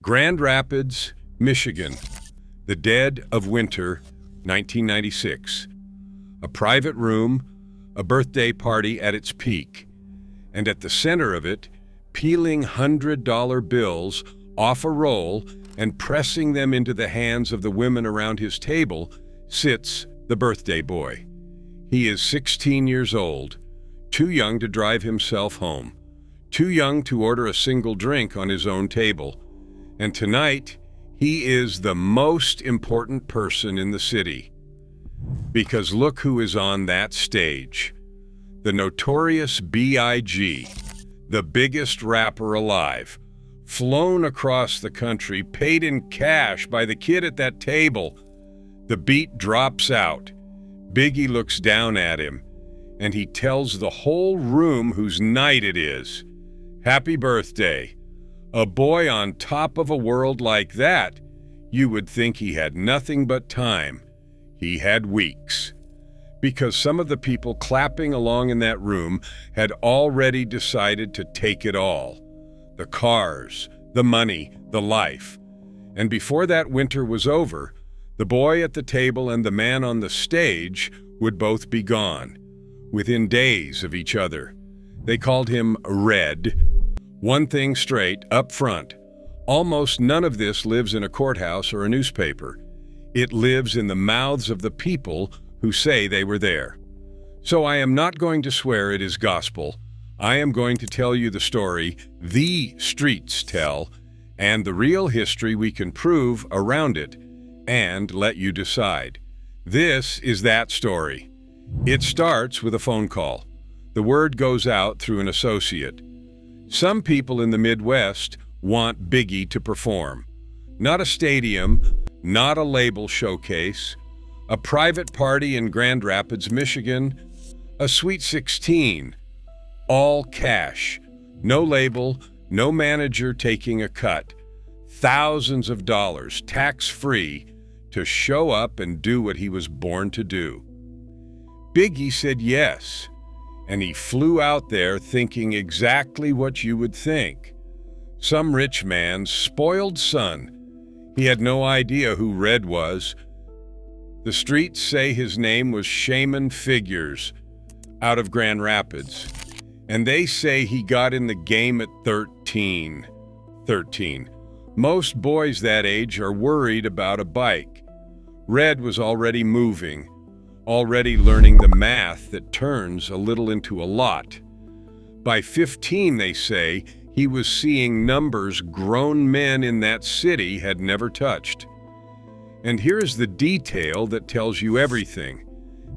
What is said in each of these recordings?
Grand Rapids, Michigan, the dead of winter, 1996. A private room, a birthday party at its peak, and at the center of it, peeling $100 bills off a roll and pressing them into the hands of the women around his table, sits the birthday boy. He is 16 years old, too young to drive himself home, too young to order a single drink on his own table. And tonight, he is the most important person in the city. Because look who is on that stage. The Notorious B.I.G., the biggest rapper alive, flown across the country, paid in cash by the kid at that table. The beat drops out. Biggie looks down at him, and he tells the whole room whose night it is. Happy birthday. A boy on top of a world like that, you would think he had nothing but time. He had weeks. Because some of the people clapping along in that room had already decided to take it all. The cars, the money, the life. And before that winter was over, the boy at the table and the man on the stage would both be gone, within days of each other. They called him Red. One thing straight, up front, almost none of this lives in a courthouse or a newspaper. It lives in the mouths of the people who say they were there. So I am not going to swear it is gospel. I am going to tell you the story the streets tell, and the real history we can prove around it, and let you decide. This is that story. It starts with a phone call. The word goes out through an associate. Some people in the Midwest want Biggie to perform. Not a stadium, not a label showcase, a private party in Grand Rapids, Michigan, a Sweet 16, all cash, no label, no manager taking a cut, thousands of dollars, tax-free, to show up and do what he was born to do. Biggie said yes, and he flew out there thinking exactly what you would think. Some rich man's spoiled son. He had no idea who Red was. The streets say his name was Shaman Figures, out of Grand Rapids. And they say he got in the game at 13. Most boys that age are worried about a bike. Red was already moving, already learning the math that turns a little into a lot. By 15, they say, he was seeing numbers grown men in that city had never touched. And here's the detail that tells you everything.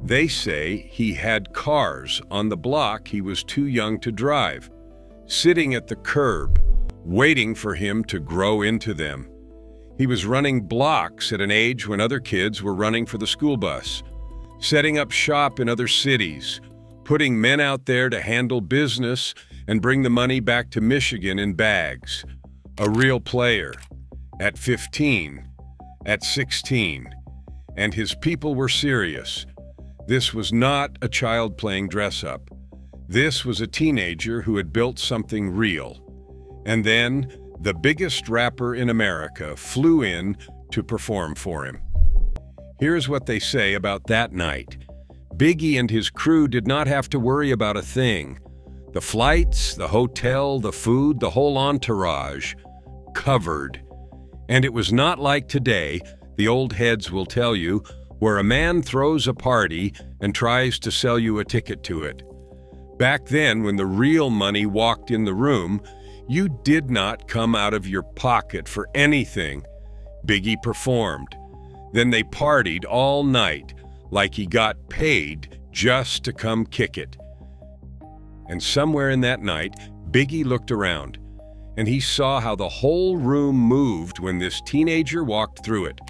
They say he had cars on the block he was too young to drive, sitting at the curb, waiting for him to grow into them. He was running blocks at an age when other kids were running for the school bus, setting up shop in other cities, putting men out there to handle business and bring the money back to Michigan in bags. A real player. At 15, at 16. And his people were serious. This was not a child playing dress-up. This was a teenager who had built something real. And then, the biggest rapper in America flew in to perform for him. Here's what they say about that night. Biggie and his crew did not have to worry about a thing. The flights, the hotel, the food, the whole entourage, covered. And it was not like today, the old heads will tell you, where a man throws a party and tries to sell you a ticket to it. Back then, when the real money walked in the room, you did not come out of your pocket for anything. Biggie performed. Then they partied all night like he got paid just to come kick it. And somewhere in that night, Biggie looked around, and he saw how the whole room moved when this teenager walked through it.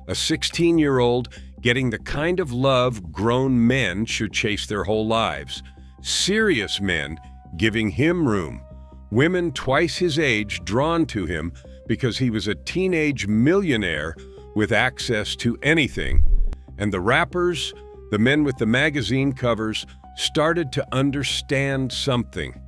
A 16-year-old getting the kind of love grown men should chase their whole lives. Serious men giving him room. Women twice his age drawn to him because he was a teenage millionaire with access to anything. And the rappers, the men with the magazine covers, started to understand something.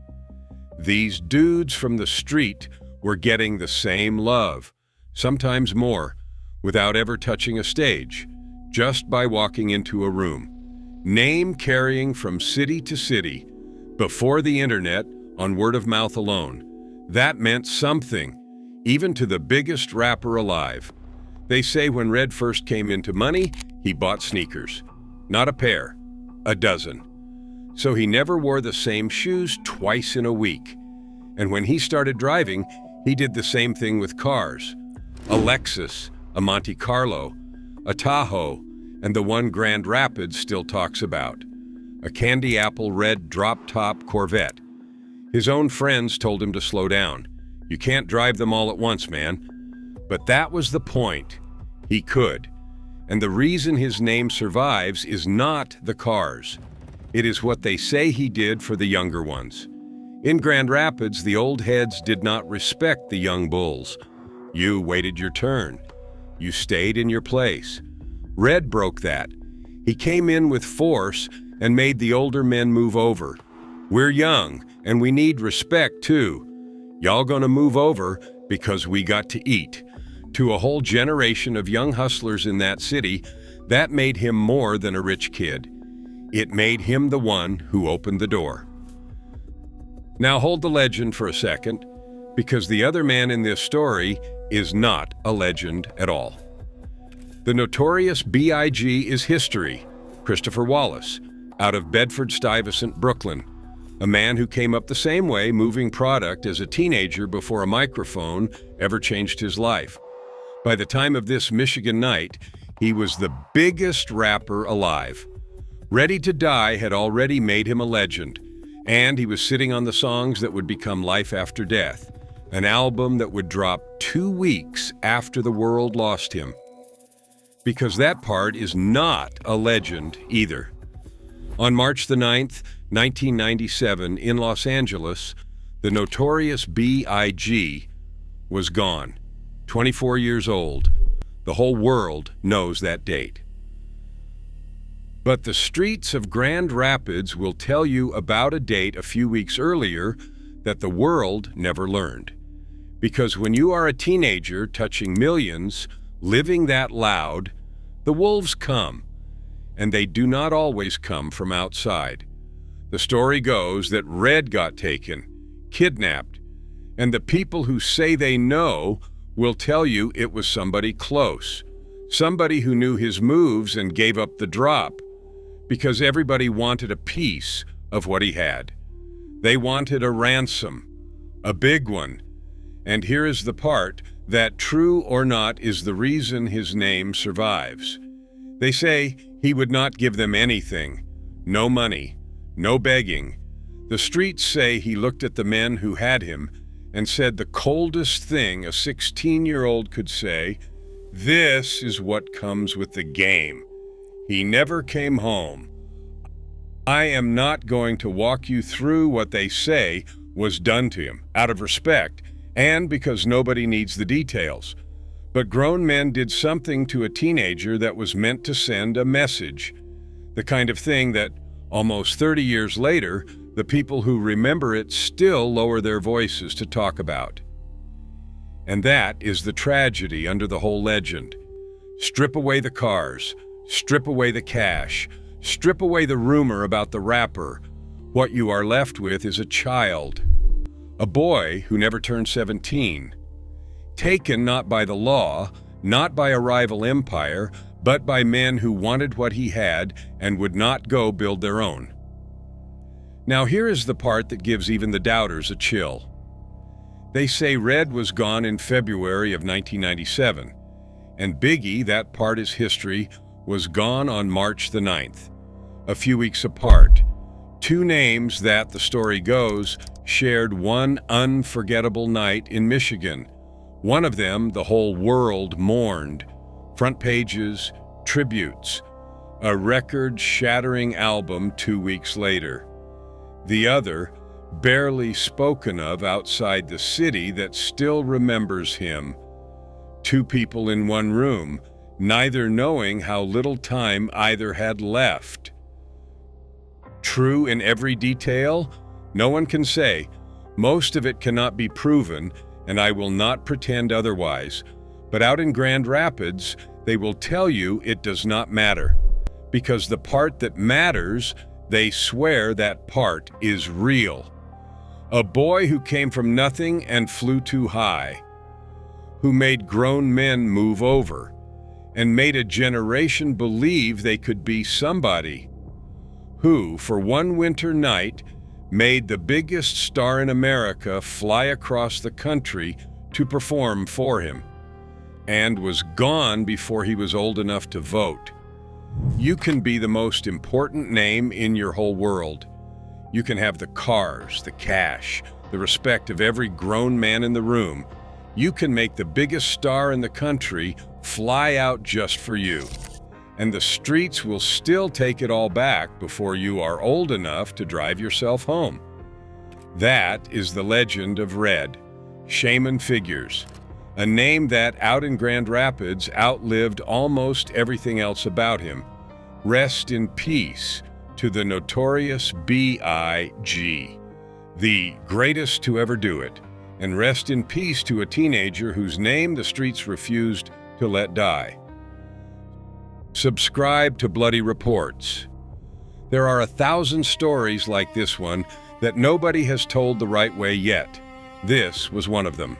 These dudes from the street were getting the same love, sometimes more, without ever touching a stage, just by walking into a room. Name carrying from city to city, before the internet, on word of mouth alone. That meant something, even to the biggest rapper alive. They say when Red first came into money, he bought sneakers. Not a pair, a dozen. So he never wore the same shoes twice in a week. And when he started driving, he did the same thing with cars. A Lexus, a Monte Carlo, a Tahoe, and the one Grand Rapids still talks about. A candy apple red drop-top Corvette. His own friends told him to slow down. You can't drive them all at once, man. But that was the point. He could. And the reason his name survives is not the cars. It is what they say he did for the younger ones. In Grand Rapids, the old heads did not respect the young bulls. You waited your turn. You stayed in your place. Red broke that. He came in with force and made the older men move over. We're young, and we need respect too. Y'all gonna move over because we got to eat. To a whole generation of young hustlers in that city, that made him more than a rich kid. It made him the one who opened the door. Now hold the legend for a second, because the other man in this story is not a legend at all. The Notorious B.I.G. is history. Christopher Wallace, out of Bedford-Stuyvesant, Brooklyn. A man who came up the same way, moving product as a teenager before a microphone ever changed his life. By the time of this Michigan night, he was the biggest rapper alive. Ready to Die had already made him a legend, and he was sitting on the songs that would become Life After Death, an album that would drop 2 weeks after the world lost him. Because that part is not a legend either. On March the 9th, 1997, in Los Angeles, the Notorious B.I.G. was gone. 24 years old. The whole world knows that date. But the streets of Grand Rapids will tell you about a date a few weeks earlier that the world never learned. Because when you are a teenager touching millions, living that loud, the wolves come, and they do not always come from outside. The story goes that Red got taken, kidnapped, and the people who say they know will tell you it was somebody close, somebody who knew his moves and gave up the drop, because everybody wanted a piece of what he had. They wanted a ransom, a big one. And here is the part that, true or not, is the reason his name survives. They say he would not give them anything, no money, no begging. The streets say he looked at the men who had him and said the coldest thing a 16-year-old could say, "This is what comes with the game. He never came home. I am not going to walk you through what they say was done to him, out of respect, and because nobody needs the details. But grown men did something to a teenager that was meant to send a message, the kind of thing that, almost 30 years later, the people who remember it still lower their voices to talk about. And that is the tragedy under the whole legend. Strip away the cars, strip away the cash, strip away the rumor about the rapper. What you are left with is a child, a boy who never turned 17, taken not by the law, not by a rival empire, but by men who wanted what he had and would not go build their own. Now here is the part that gives even the doubters a chill. They say Red was gone in February of 1997, and Biggie, that part is history, was gone on March the 9th, a few weeks apart. Two names that, the story goes, shared one unforgettable night in Michigan. One of them the whole world mourned. Front pages, tributes, a record-shattering album 2 weeks later. The other, barely spoken of outside the city that still remembers him. Two people in one room, neither knowing how little time either had left. True in every detail? No one can say. Most of it cannot be proven, and I will not pretend otherwise. But out in Grand Rapids, they will tell you it does not matter, because the part that matters, they swear that part is real. A boy who came from nothing and flew too high, who made grown men move over, and made a generation believe they could be somebody, who, for one winter night, made the biggest star in America fly across the country to perform for him, and was gone before he was old enough to vote. You can be the most important name in your whole world. You can have the cars, the cash, the respect of every grown man in the room. You can make the biggest star in the country fly out just for you. And the streets will still take it all back before you are old enough to drive yourself home. That is the legend of Red, Shaman Figures, a name that out in Grand Rapids outlived almost everything else about him. Rest in peace to the Notorious B.I.G, the greatest to ever do it, and rest in peace to a teenager whose name the streets refused to let die. Subscribe to Bloody Reports. There are 1,000 stories like this one that nobody has told the right way yet. This was one of them.